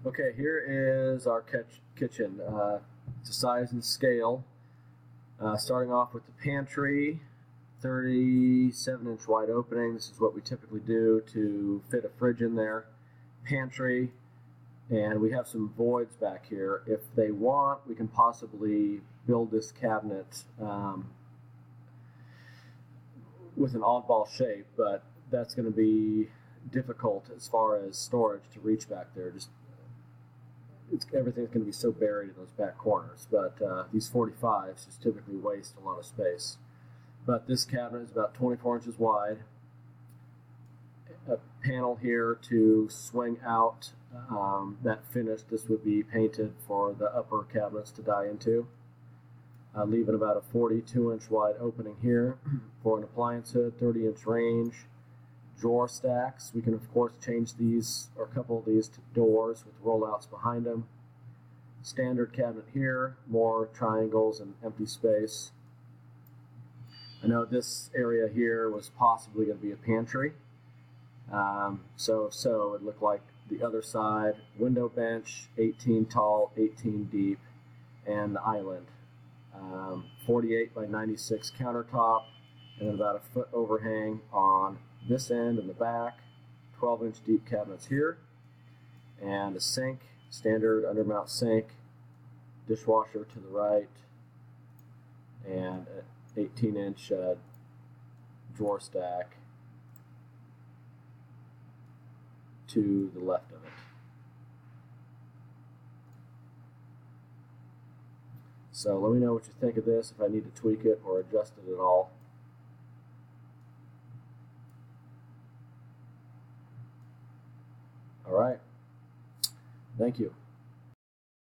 Okay, here is our kitchen. To size and scale. Starting off with the pantry, 37-inch wide opening. This is what we typically do to fit a fridge in there. Pantry, and we have some voids back here. If they want, we can possibly build this cabinet with an oddball shape, but that's going to be difficult as far as storage to reach back there. Everything's going to be so buried in those back corners, but these 45s just typically waste a lot of space. But this cabinet is about 24 inches wide. A panel here to swing out that finish. This would be painted for the upper cabinets to die into. Leaving about a 42-inch wide opening here for an appliance hood, 30-inch range. Drawer stacks. We can of course change these or a couple of these to doors with rollouts behind them. Standard cabinet here, more triangles and empty space. I know this area here was possibly going to be a pantry. So it looked like the other side. Window bench, 18 tall, 18 deep, and the island. 48 by 96 countertop, and then about a foot overhang on this end and the back, 12-inch deep cabinets here, and a sink, standard undermount sink, dishwasher to the right, and an 18-inch drawer stack to the left of it. So let me know what you think of this, if I need to tweak it or adjust it at all. All right. Thank you.